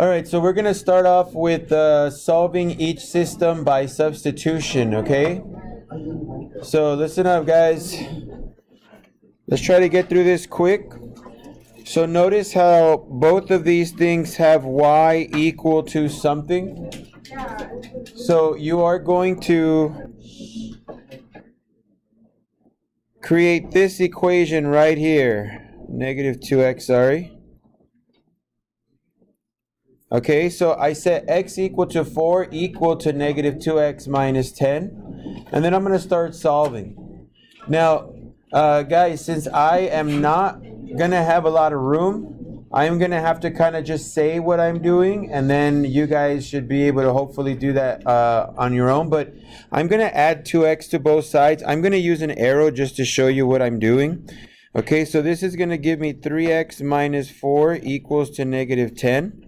All right, so we're going to start off with solving each system by substitution, okay? So listen up, guys. Let's try to get through this quick. So notice how both of these things have y equal to something. So you are going to create this equation right here. Negative 2x, sorry. Okay, so I set x equal to 4 equal to negative 2x minus 10. And then I'm going to start solving. Now, guys, since I am not going to have a lot of room, I'm going to have to kind of just say what I'm doing. And then you guys should be able to hopefully do that on your own. But I'm going to add 2x to both sides. I'm going to use an arrow just to show you what I'm doing. Okay, so this is going to give me 3x minus 4 equals to negative 10.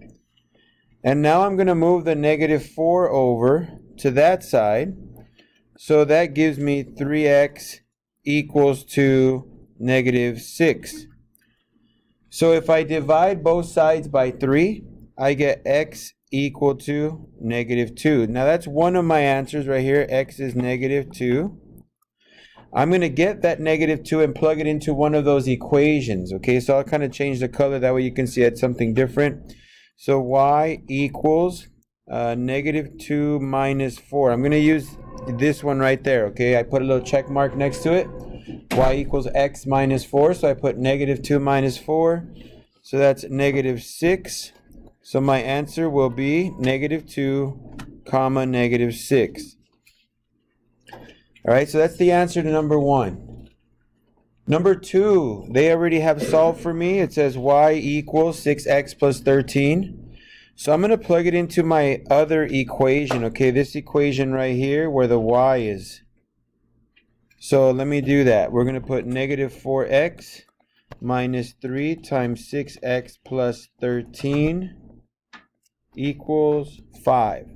And now I'm going to move the negative 4 over to that side. So that gives me 3x equals to negative 6. So if I divide both sides by 3, I get x equal to negative 2. Now that's one of my answers right here. X is negative 2. I'm going to get that negative 2 and plug it into one of those equations. Okay, so I'll kind of change the color. That way you can see it's something different. So y equals negative 2 minus 4. I'm going to use this one right there, okay? I put a little check mark next to it. Y equals x minus 4. So I put negative 2 minus 4. So that's negative 6. So my answer will be negative 2, comma, negative 6. All right, so that's the answer to number 1. Number 2, they already have solved for me. It says y equals 6x plus 13. So I'm going to plug it into my other equation, okay? This equation right here where the y is. So let me do that. We're going to put negative 4x minus 3 times 6x plus 13 equals 5.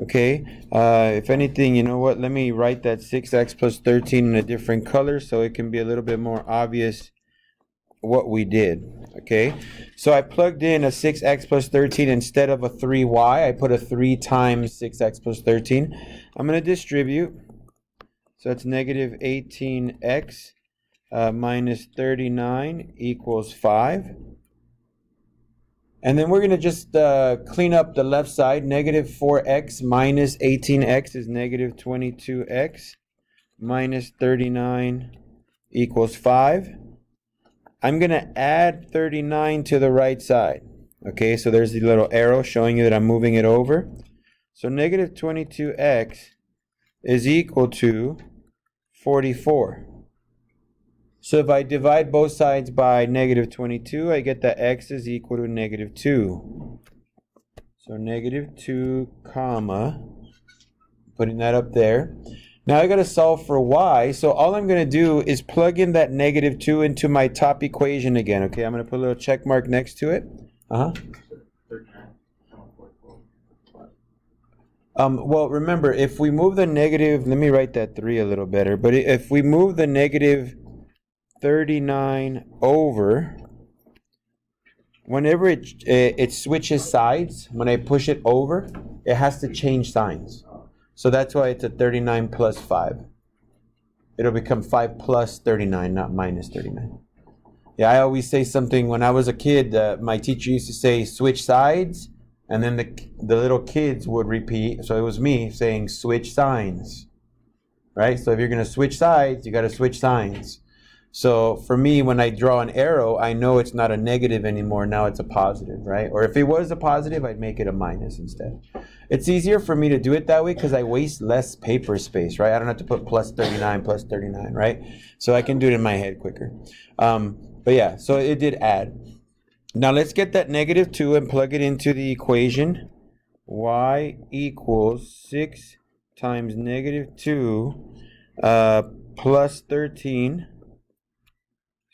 Okay, if anything, you know what, let me write that 6x plus 13 in a different color so it can be a little bit more obvious what we did. Okay, so I plugged in a 6x plus 13 instead of a 3y. I put a 3 times 6x plus 13. I'm going to distribute. So it's negative 18x minus 39 equals 5. And then we're going to just clean up the left side. Negative 4x minus 18x is negative 22x minus 39 equals 5. I'm going to add 39 to the right side. Okay, so there's the little arrow showing you that I'm moving it over. So negative 22x is equal to 44. So if I divide both sides by negative 22, I get that x is equal to negative 2. So negative 2, comma, putting that up there. Now I got to solve for y. So all I'm going to do is plug in that negative 2 into my top equation again. Okay, I'm going to put a little check mark next to it. Well, remember, if we move the negative, let me write that 3 a little better. But if we move the negative 39 over, whenever it switches sides, when I push it over, it has to change signs. So that's why it's a 39 plus 5. It'll become 5 plus 39, not minus 39. Yeah, I always say something when I was a kid. My teacher used to say switch sides, and then the little kids would repeat. So it was me saying switch signs, right? So if you're going to switch sides, you got to switch signs. So for me, when I draw an arrow, I know it's not a negative anymore. Now it's a positive, right? Or if it was a positive, I'd make it a minus instead. It's easier for me to do it that way because I waste less paper space, right? I don't have to put plus 39, right? So I can do it in my head quicker. But yeah, so it did add. Now let's get that negative 2 and plug it into the equation. Y equals 6 times negative 2 plus 13.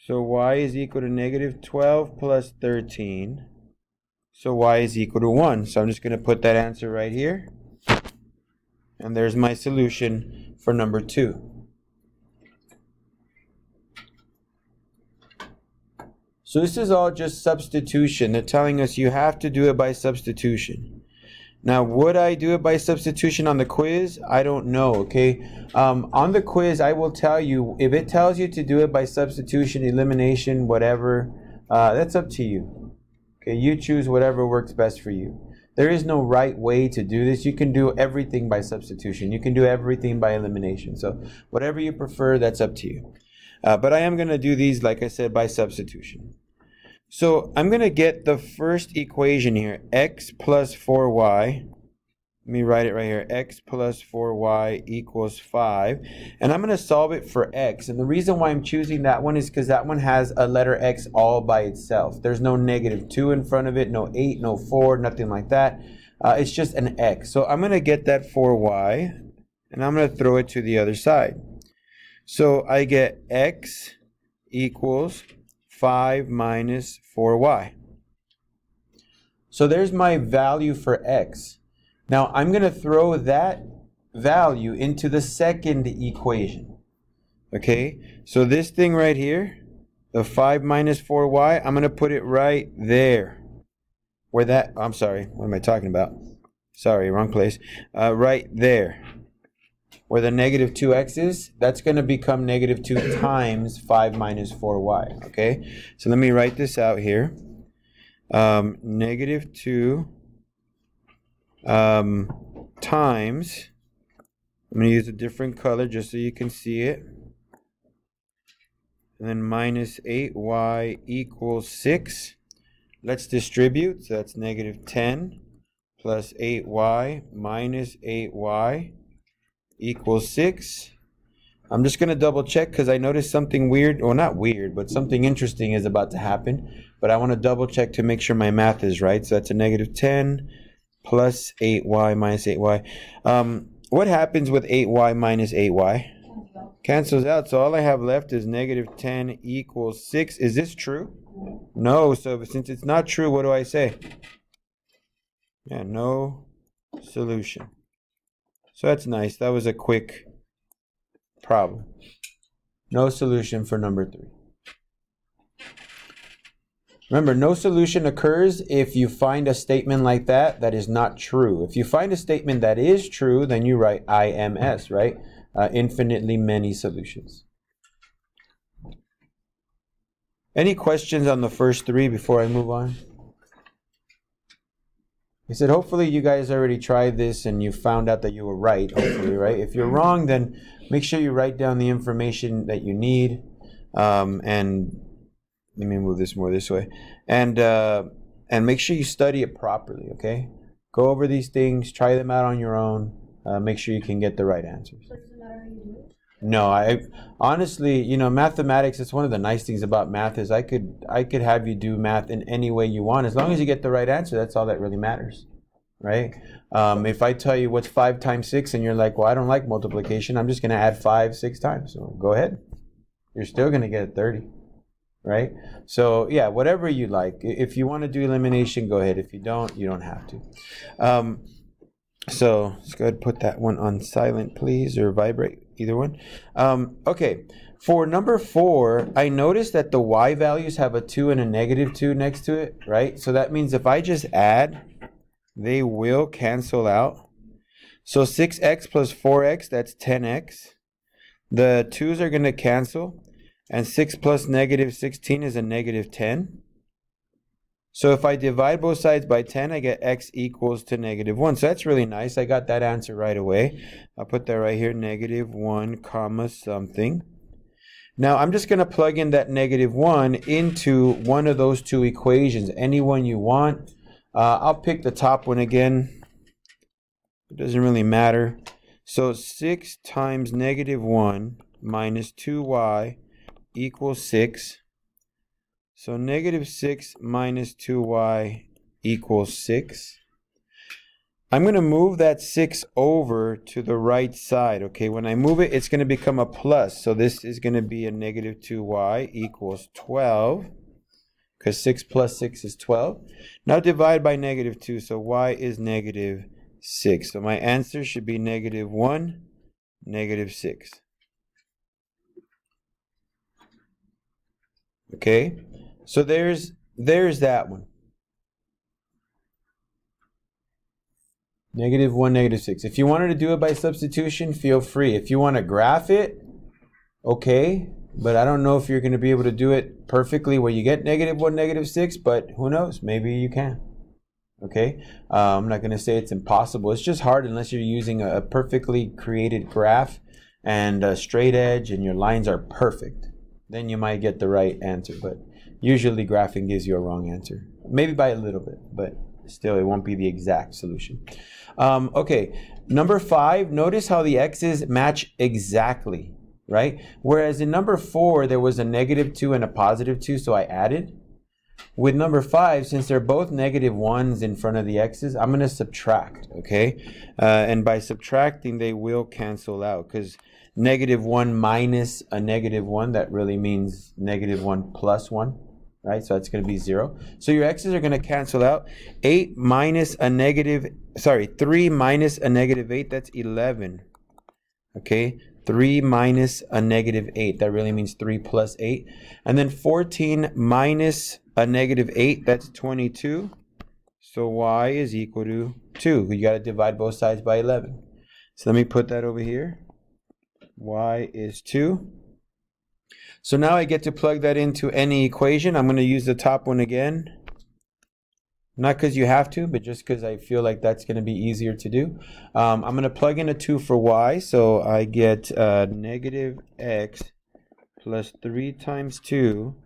So y is equal to negative 12 plus 13. So y is equal to 1. So I'm just going to put that answer right here. And there's my solution for number 2. So this is all just substitution. They're telling us you have to do it by substitution. Now, would I do it by substitution on the quiz? I don't know, okay? On the quiz, I will tell you, if it tells you to do it by substitution, elimination, whatever, that's up to you. Okay, you choose whatever works best for you. There is no right way to do this. You can do everything by substitution. You can do everything by elimination. So whatever you prefer, that's up to you. But I am going to do these, like I said, by substitution. So I'm going to get the first equation here, x plus 4y. Let me write it right here, x plus 4y equals 5. And I'm going to solve it for x. And the reason why I'm choosing that one is because that one has a letter x all by itself. There's no negative 2 in front of it, no 8, no 4, nothing like that. It's just an x. So I'm going to get that 4y, and I'm going to throw it to the other side. So I get x equals 5 minus 4y. So there's my value for x. Now I'm going to throw that value into the second equation. Okay, so this thing right here, the 5 minus 4y, I'm going to put it right there. Where that, I'm sorry, what am I talking about? Sorry, wrong place. Right there. Where the negative 2x is, that's going to become negative 2 times 5 minus 4y. Okay, so let me write this out here. Negative 2 times, I'm going to use a different color just so you can see it. And then minus 8y equals 6. Let's distribute. So that's negative 10 plus 8y minus 8y equals 6. I'm just going to double check because I noticed something weird, or not weird, but something interesting is about to happen. But I want to double check to make sure my math is right. So that's a negative 10 plus 8y minus 8y. What happens with 8y minus 8y? Cancels out. So all I have left is negative 10 equals 6. Is this true? No. So since it's not true, what do I say? Yeah, no solution. So that's nice. That was a quick problem. No solution for number 3. Remember, no solution occurs if you find a statement like that that is not true. If you find a statement that is true, then you write IMS, right? Infinitely many solutions. Any questions on the first 3 before I move on? I said, hopefully you guys already tried this and you found out that you were right, hopefully, right? If you're wrong, then make sure you write down the information that you need. And let me move this more this way. And make sure you study it properly, okay? Go over these things, try them out on your own. Make sure you can get the right answers. So it doesn't matter how you do it? No, I honestly, mathematics, it's one of the nice things about math is I could have you do math in any way you want. As long as you get the right answer, that's all that really matters, right? If I tell you what's 5 times 6 and you're like, well, I don't like multiplication, I'm just going to add 5 6 times. So go ahead. You're still going to get 30, right? So yeah, whatever you like. If you want to do elimination, go ahead. If you don't, you don't have to. So let's go ahead and put that one on silent, please, or vibrate, either one. Okay, for number 4, I noticed that the y values have a 2 and a negative 2 next to it, right? So that means if I just add, they will cancel out. So 6x plus 4x, that's 10x. The 2's are going to cancel, and 6 plus negative 16 is a negative 10. So if I divide both sides by 10, I get x equals to negative 1. So that's really nice. I got that answer right away. I'll put that right here, negative 1 comma something. Now I'm just going to plug in that negative 1 into one of those 2 equations, any one you want. I'll pick the top one again. It doesn't really matter. So 6 times negative 1 minus 2y equals 6. So negative 6 minus 2y equals 6. I'm going to move that 6 over to the right side. Okay, when I move it, it's going to become a plus. So this is going to be a negative 2y equals 12. Because 6 plus 6 is 12. Now divide by negative 2. So y is negative 6. So my answer should be negative 1, negative 6. Okay. So there's that one. -1, -6. If you wanted to do it by substitution, feel free. If you want to graph it, okay. But I don't know if you're going to be able to do it perfectly where you get -1, -6, but who knows? Maybe you can. Okay. I'm not going to say it's impossible. It's just hard unless you're using a perfectly created graph and a straight edge and your lines are perfect. Then you might get the right answer. But usually graphing gives you a wrong answer. Maybe by a little bit, but still it won't be the exact solution. Okay. Number 5, notice how the x's match exactly. Right? Whereas in number 4, there was a -2 and a +2, so I added. With number 5, since they're both -1s in front of the x's, I'm going to subtract, okay? And by subtracting, they will cancel out, because -1 minus a -1, that really means -1 plus 1, right? So that's going to be 0. So your x's are going to cancel out. 3 minus a -8, that's 11, okay? 3 minus a -8. That really means 3 plus 8. And then 14 minus a -8, that's 22. So y is equal to 2. You got to divide both sides by 11. So let me put that over here. Y is 2. So now I get to plug that into any equation. I'm going to use the top one again. Not because you have to, but just because I feel like that's going to be easier to do. I'm going to plug in a 2 for y. So I get -x plus 3 times 2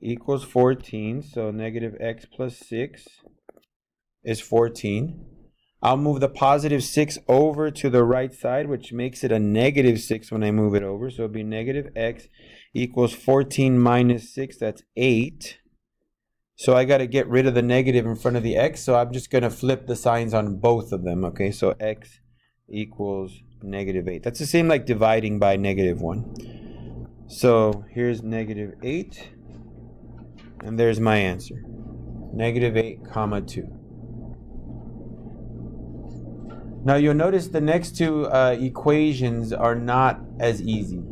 equals 14. So -x plus 6 is 14. I'll move the +6 over to the right side, which makes it a -6 when I move it over. So it'll be -x equals 14 minus 6. That's 8. So I got to get rid of the negative in front of the x, so I'm just going to flip the signs on both of them, okay? So x equals -8. That's the same like dividing by -1. So here's -8, and there's my answer. -8, comma 2. Now you'll notice the next two equations are not as easy.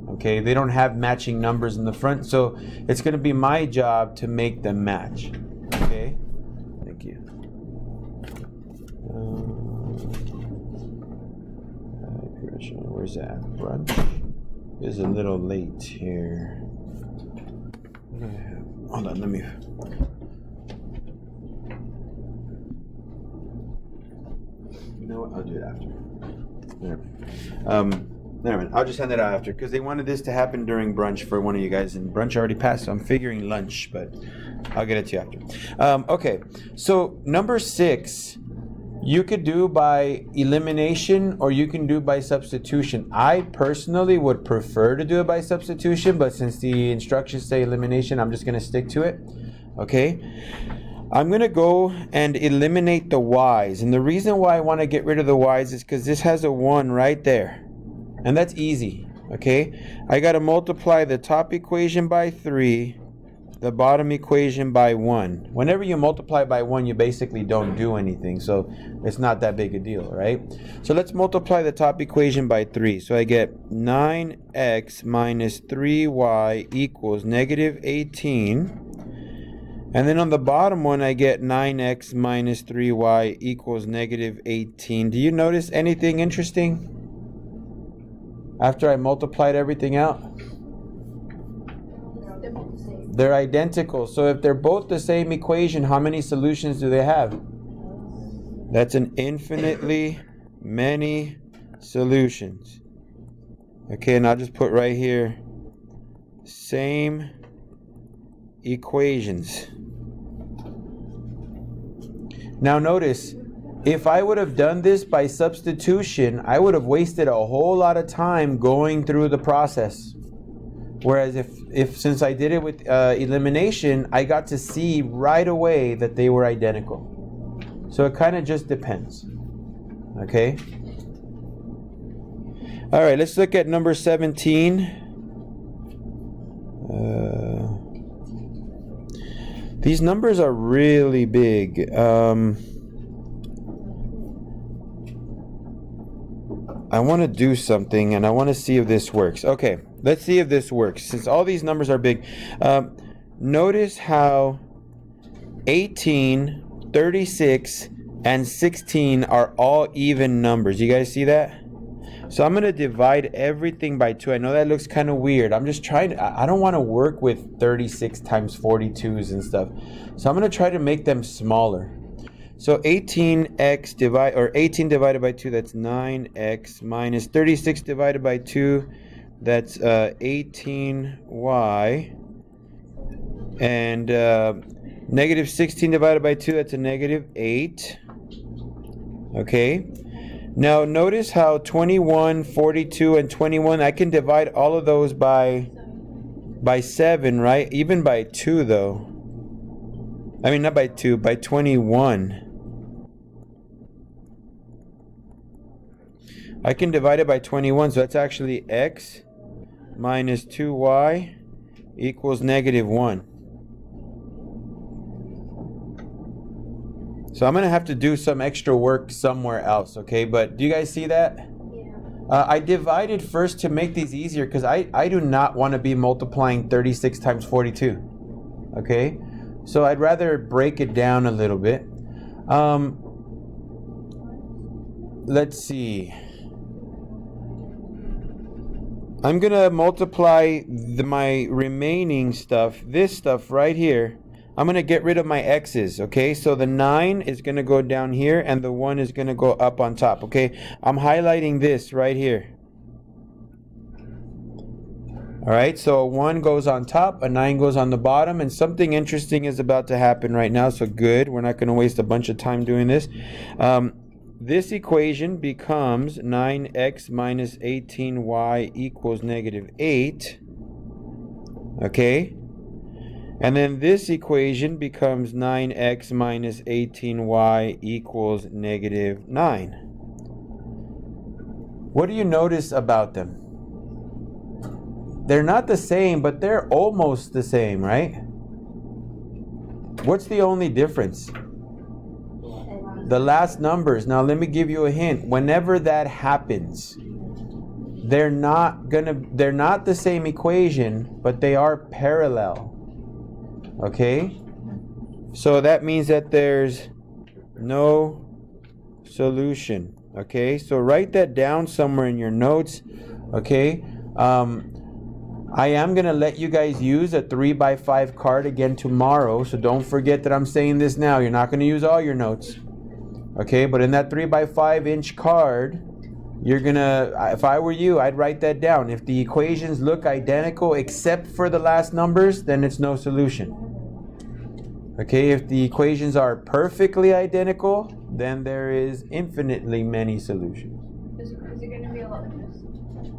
Okay, they don't have matching numbers in the front, so it's going to be my job to make them match. Okay, thank you. Where's that? Brunch is a little late here. Hold on, let me. You know what? I'll do it after. Never mind. I'll just send it out after because they wanted this to happen during brunch for one of you guys, and brunch already passed, so I'm figuring lunch, but I'll get it to you after. Okay, so number 6, you could do by elimination or you can do by substitution. I personally would prefer to do it by substitution, but since the instructions say elimination, I'm just going to stick to it. Okay. I'm going to go and eliminate the y's, and the reason why I want to get rid of the y's is because this has a 1 right there. And that's easy, okay? I got to multiply the top equation by 3, the bottom equation by 1. Whenever you multiply by 1, you basically don't do anything, so it's not that big a deal, right? So let's multiply the top equation by 3. So I get 9x minus 3y equals -18. And then on the bottom one, I get 9x minus 3y equals -18. Do you notice anything interesting? After I multiplied everything out, they're identical. So if they're both the same equation, how many solutions do they have? That's an infinitely many solutions. Okay, and I'll just put right here, same equations. Now notice, if I would have done this by substitution, I would have wasted a whole lot of time going through the process. Whereas if since I did it with elimination, I got to see right away that they were identical. So it kind of just depends. Okay? All right, let's look at number 17. These numbers are really big. I want to do something and I want to see if this works. Okay, let's see if this works. Since all these numbers are big, notice how 18, 36, and 16 are all even numbers. You guys see that? So I'm going to divide everything by 2. I know that looks kind of weird. I'm just trying to, I don't want to work with 36 times 42s and stuff. So I'm going to try to make them smaller. So 18 divided by 2, that's 9x, minus 36 divided by 2, that's 18y, and negative 16 divided by 2, that's a negative 8. Okay. Now notice how 21, 42, and 21, I can divide all of those by 7, right? Even by 2 though. I mean, not by 2, by 21. I can divide it by 21, so that's actually x minus 2y equals negative 1. So I'm going to have to do some extra work somewhere else, okay? But do you guys see that? Yeah. I divided first to make these easier because I do not want to be multiplying 36 times 42, okay? So I'd rather break it down a little bit. Let's see. I'm going to multiply my remaining stuff, this stuff right here. I'm going to get rid of my x's, okay? So the 9 is going to go down here, and the 1 is going to go up on top, okay? I'm highlighting this right here. All right, so a 1 goes on top, a 9 goes on the bottom, and something interesting is about to happen right now, so good. We're not going to waste a bunch of time doing this. This equation becomes 9x minus 18y equals negative 8. Okay? And then this equation becomes 9x minus 18y equals negative 9. What do you notice about them? They're not the same, but they're almost the same, right? What's the only difference? The last numbers. Now let me give you a hint. Whenever that happens, they're not the same equation, but they are parallel. Okay? So that means that there's no solution. Okay? So write that down somewhere in your notes. Okay? I am going to let you guys use a 3x5 card again tomorrow. So don't forget that I'm saying this now. You're not going to use all your notes. Okay, but in that 3x5 inch card, you're gonna, if I were you, I'd write that down. If the equations look identical except for the last numbers, then it's no solution. Okay, if the equations are perfectly identical, then there is infinitely many solutions. Is it going to be a lot like this?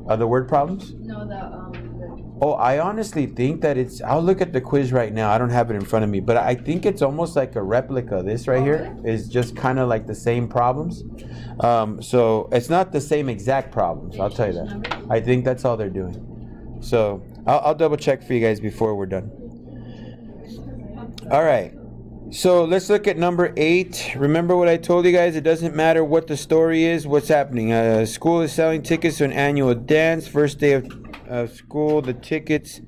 Other word problems? No, Oh, I honestly think that it's, I'll look at the quiz right now. I don't have it in front of me, but I think it's almost like a replica. This right here is just kind of like the same problems. So it's not the same exact problems, I'll tell you that. I think that's all they're doing. So I'll double check for you guys before we're done. All right. So let's look at number 8. Remember what I told you guys? It doesn't matter what the story is, what's happening. School is selling tickets to an annual dance. First day of school, the tickets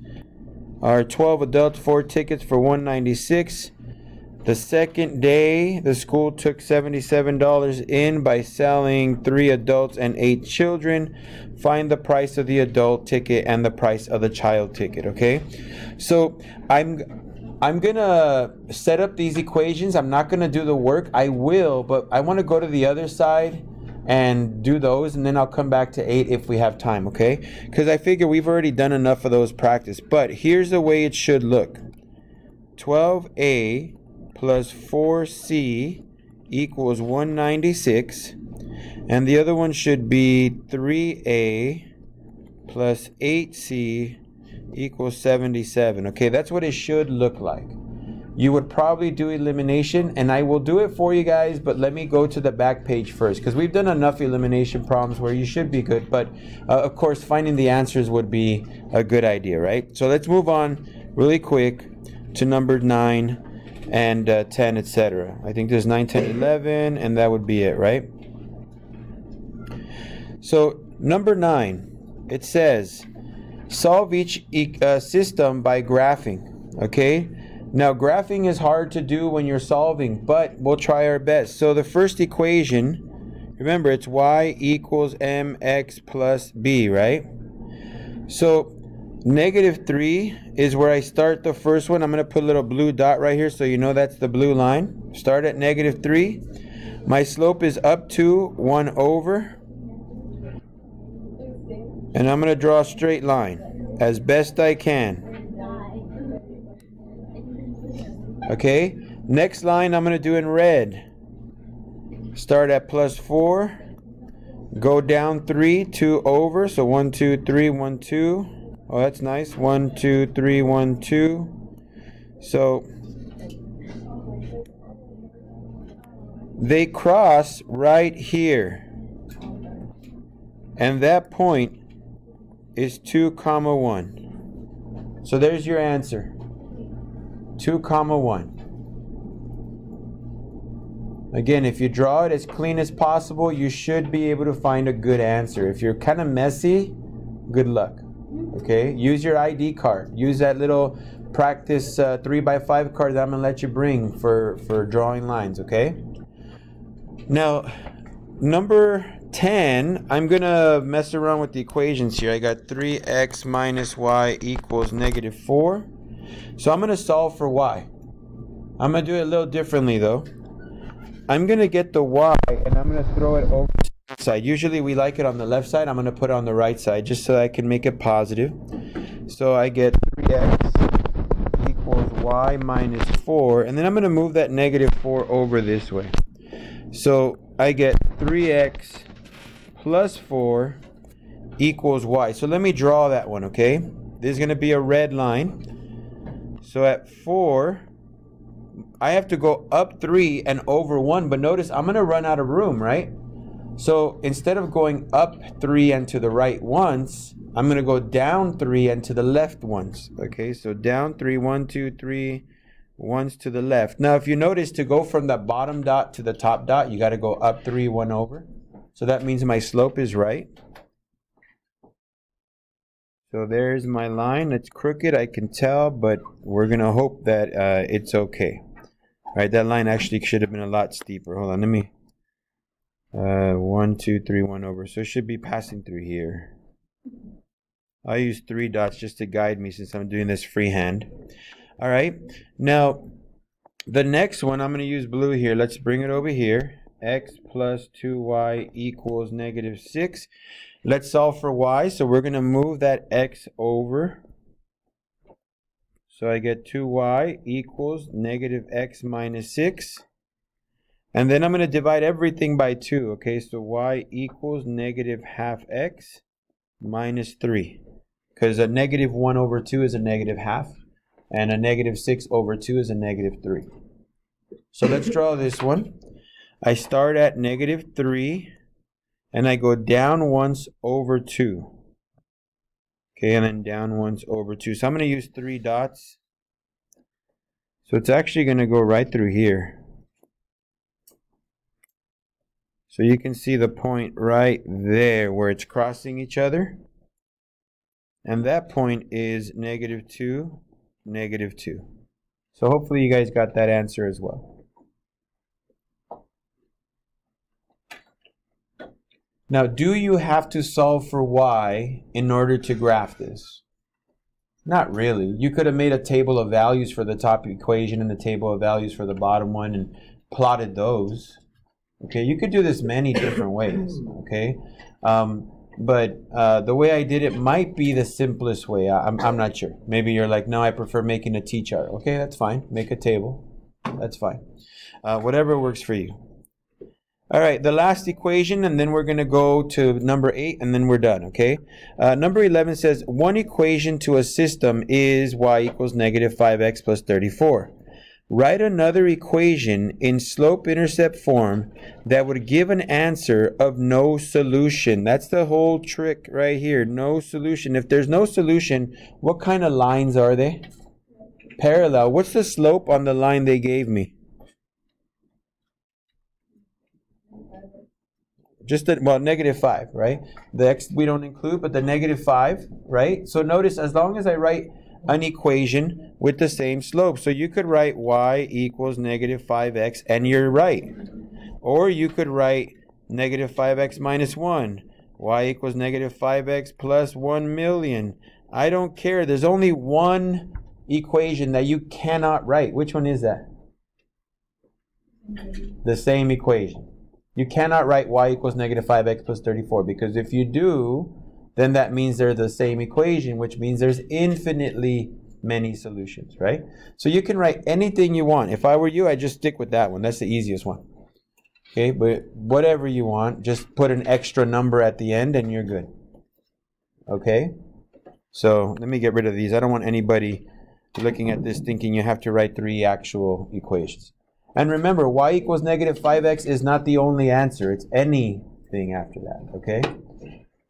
are 12 adults, 4 tickets for $196. The second day, the school took $77 in by selling 3 adults and 8 children. Find the price of the adult ticket and the price of the child ticket, okay? So I'm gonna set up these equations. I'm not gonna do the work. I will, but I want to go to the other side and do those, and then I'll come back to 8 if we have time, okay? Because I figure we've already done enough of those practice. But here's the way it should look. 12a plus 4c equals 196. And the other one should be 3a plus 8c equals 77. Okay, that's what it should look like. You would probably do elimination, and I will do it for you guys, but let me go to the back page first, because we've done enough elimination problems where you should be good, but of course finding the answers would be a good idea, right? So let's move on really quick to number 9 and 10, etc. I think there's 9, 10, 11, and that would be it, right? So number 9, it says solve each system by graphing. Okay, now graphing is hard to do when you're solving, but we'll try our best. So the first equation, remember it's y equals mx plus b, right? So negative 3 is where I start the first one. I'm going to put a little blue dot right here so you know that's the blue line. Start at negative 3. My slope is up to 1 over. And I'm going to draw a straight line as best I can. Okay, next line I'm going to do in red. Start at plus 4. Go down 3, 2 over. So 1, 2, 3, 1, 2. Oh, that's nice. 1, 2, 3, 1, 2. So they cross right here. And that point is 2, 1. So there's your answer. 2, 1. Again, if you draw it as clean as possible, you should be able to find a good answer. If you're kind of messy, good luck. Okay, use your ID card. Use that little practice 3x5 card that I'm gonna let you bring for drawing lines. Okay. Now, number 10, I'm gonna mess around with the equations here. I got 3x minus y equals negative 4. So I'm gonna solve for y. I'm gonna do it a little differently though. I'm going to get the y and I'm going to throw it over to the side. Usually we like it on the left side. I'm going to put it on the right side just so I can make it positive. So I get 3x equals y minus 4. And then I'm going to move that negative 4 over this way. So I get 3x plus 4 equals y. So let me draw that one, okay? This is going to be a red line. So at 4... I have to go up 3 and over 1, but notice I'm going to run out of room, right? So instead of going up 3 and to the right once, I'm going to go down 3 and to the left once. Okay, so down 3, 1, 2, 3, once to the left. Now, if you notice, to go from the bottom dot to the top dot, you got to go up 3, 1 over. So that means my slope is right. So there's my line. It's crooked, I can tell, but we're going to hope that it's okay. All right, that line actually should have been a lot steeper. Hold on, let me... 1, 2, 3, 1 over. So it should be passing through here. I'll use 3 dots just to guide me since I'm doing this freehand. All right, now the next one, I'm going to use blue here. Let's bring it over here. X plus 2y equals negative 6. Let's solve for y. So we're going to move that x over. So I get 2y equals negative x minus 6. And then I'm going to divide everything by 2. Okay, so y equals negative half x minus 3. Because a negative 1 over 2 is a negative half. And a negative 6 over 2 is a negative 3. So let's draw this one. I start at negative 3. And I go down once over 2. Okay, and then down once over 2. So I'm going to use 3 dots. So it's actually going to go right through here. So you can see the point right there where it's crossing each other. And that point is negative 2, negative 2. So hopefully you guys got that answer as well. Now, do you have to solve for y in order to graph this? Not really. You could have made a table of values for the top equation and the table of values for the bottom one and plotted those. Okay, you could do this many different ways. Okay, but the way I did it might be the simplest way. I'm not sure. Maybe you're like, no, I prefer making a T-chart. Okay, that's fine. Make a table. That's fine. Whatever works for you. All right, the last equation, and then we're going to go to number 8, and then we're done, okay? Number 11 says, one equation to a system is y equals negative 5x plus 34. Write another equation in slope-intercept form that would give an answer of no solution. That's the whole trick right here, no solution. If there's no solution, what kind of lines are they? Parallel. What's the slope on the line they gave me? Just negative 5, right? The x we don't include, but the negative 5, right? So notice, as long as I write an equation with the same slope. So you could write y equals negative 5x, and you're right. Or you could write negative 5x minus 1. Y equals negative 5x plus 1 million. I don't care. There's only one equation that you cannot write. Which one is that? The same equation. You cannot write y equals negative 5x plus 34, because if you do, then that means they're the same equation, which means there's infinitely many solutions, right? So you can write anything you want. If I were you, I'd just stick with that one. That's the easiest one. Okay, but whatever you want, just put an extra number at the end and you're good. Okay? So let me get rid of these. I don't want anybody looking at this thinking you have to write 3 actual equations. And remember, y equals negative 5x is not the only answer. It's anything after that, okay?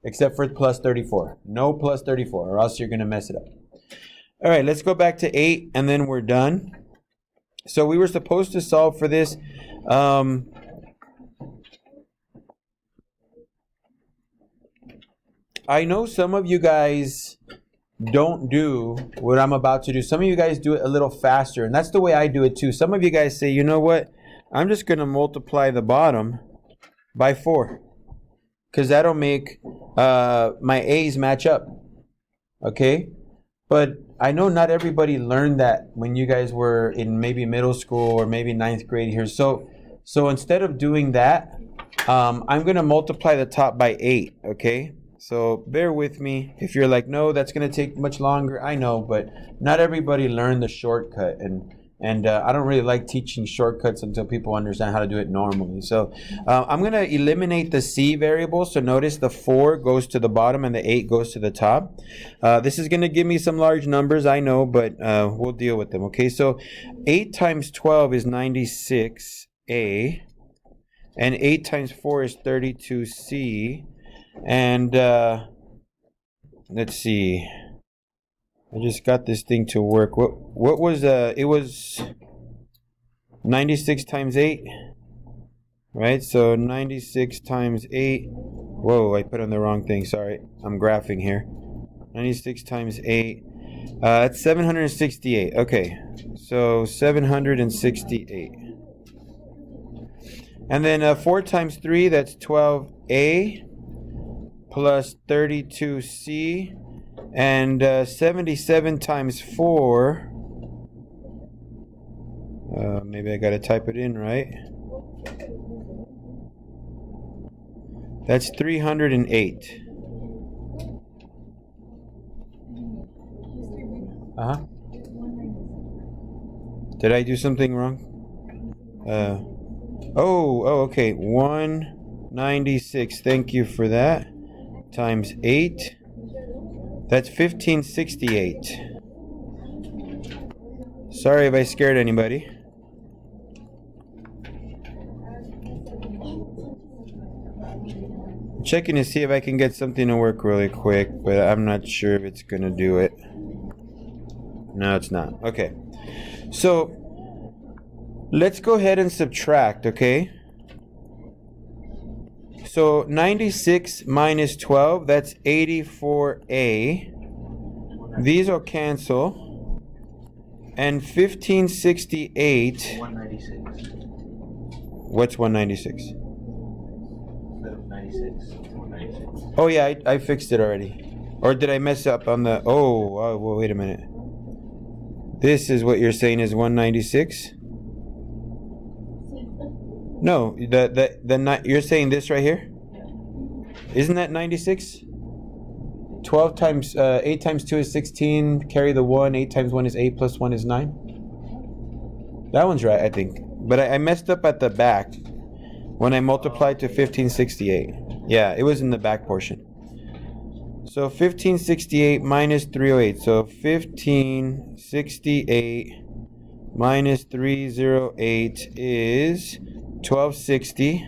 Except for plus 34. No plus 34, or else you're going to mess it up. All right, let's go back to 8, and then we're done. So we were supposed to solve for this. I know some of you guys don't do what I'm about to do. Some of you guys do it a little faster, and that's the way I do it too. Some of you guys say, you know what? I'm just going to multiply the bottom by 4, because that'll make my A's match up. Okay? But I know not everybody learned that when you guys were in maybe middle school or maybe 9th grade here. So instead of doing that, I'm going to multiply the top by 8, okay? So bear with me. If you're like, no, that's going to take much longer, I know, but not everybody learned the shortcut. And I don't really like teaching shortcuts until people understand how to do it normally. So I'm going to eliminate the c variable. So notice the 4 goes to the bottom and the 8 goes to the top. This is going to give me some large numbers, I know, but we'll deal with them. Okay, so 8 times 12 is 96a, and 8 times 4 is 32c. And let's see. I just got this thing to work. What was it was 96 times 8, right? So 96 times 8. Whoa, I put on the wrong thing. Sorry, I'm graphing here. 96 times 8. That's 768. Okay, so 768. And then 4 times 3, that's 12a. Plus 32c, and 77 times 4, maybe I gotta type it in, right? That's 308. Uh-huh. Did I do something wrong? Okay, 196, thank you for that. Times 8, that's 1568. Sorry if I scared anybody. I'm checking to see if I can get something to work really quick, but I'm not sure if it's gonna do it. No, it's not. Okay, so let's go ahead and subtract, okay? So 96 minus 12, that's 84a. These will cancel. And 1568. 196. What's 196? Instead of 96, 196. Oh yeah, I fixed it already. Or did I mess up on the... Oh, well, wait a minute. This is what you're saying is 196? No, you're saying this right here? Isn't that 96? 12 times 8 times 2 is 16. Carry the 1. 8 times 1 is 8 plus 1 is 9. That one's right, I think. But I messed up at the back when I multiplied to 1568. Yeah, it was in the back portion. So 1568 minus 308. So 1568 minus 308 is 1260.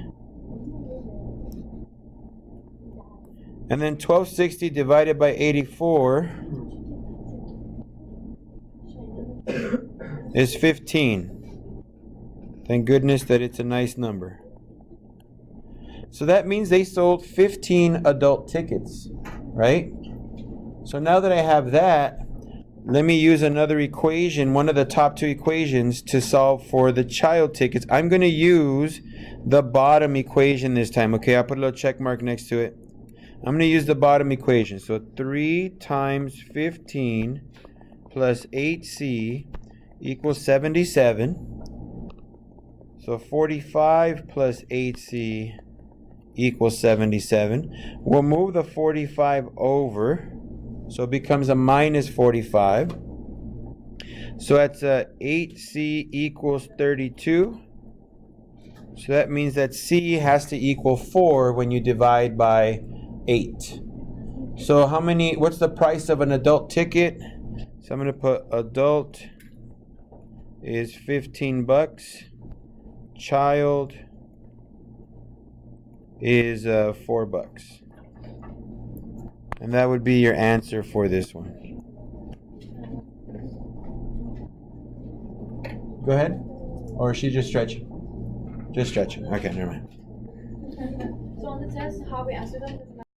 And then 1260 divided by 84 is 15. Thank goodness that it's a nice number. So that means they sold 15 adult tickets, right? So now that I have that, let me use another equation, one of the top two equations, to solve for the child tickets. I'm going to use the bottom equation this time. Okay, I'll put a little check mark next to it. I'm going to use the bottom equation. So 3 times 15 plus 8c equals 77. So 45 plus 8c equals 77. We'll move the 45 over. So it becomes a minus 45. So that's 8c equals 32. So that means that c has to equal 4 when you divide by 8. So what's the price of an adult ticket? So I'm going to put adult is 15 bucks. Child is 4 bucks. And that would be your answer for this one. Go ahead. Or is she just stretching? Just stretching. Okay, never mind. So on the test, how we answer them doesn't matter.